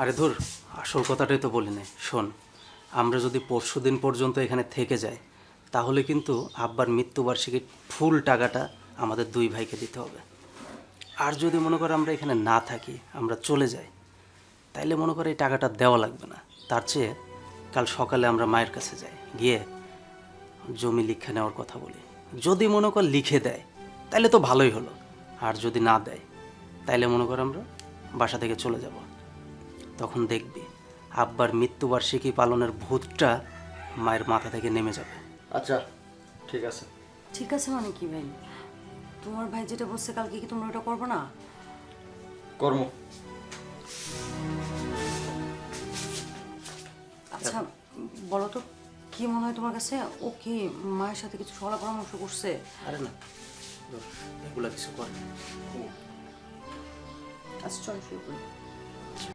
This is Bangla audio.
আরে ধুর, আসল কথাটাই তো বলি নাই। শোন, আমরা যদি পরশুদিন পর্যন্ত এখানে থেকে যাই তাহলে কিন্তু আব্বার মৃত্যুবার্ষিকীর ফুল টাকাটা আমাদের দুই ভাইকে দিতে হবে। আর যদি মনে করো আমরা এখানে না থাকি, আমরা চলে যাই, তাইলে মনে করো এই টাকাটা দেওয়া লাগবে না। তার চেয়ে কাল সকালে আমরা মায়ের কাছে যাই, গিয়ে জমি লিখে নেওয়ার কথা বলি। যদি মনে কর লিখে দেয় তাইলে তো ভালোই হলো, আর যদি না দেয় তাইলে মনে কর আমরা বাসা থেকে চলে যাব। তখন দেখবি আব্বার মৃত্যুবার্ষিকী পালনের ভূতটা মায়ের মাথা থেকে নেমে যাবে। আচ্ছা ঠিক আছে। ঠিক আছে মানে কি ভাই? তোমার ভাই যেটা বলছে কালকে কি তোমরা ওটা করবে না? কর্ম। আচ্ছা বলো তো, কি মনে হয় তোমার কাছে? ও কি মায়ের সাথে কিছু সলা পরামর্শ করছে? আরে না, এগুলা কিছু করে না। আচ্ছা চলো শুরু করি।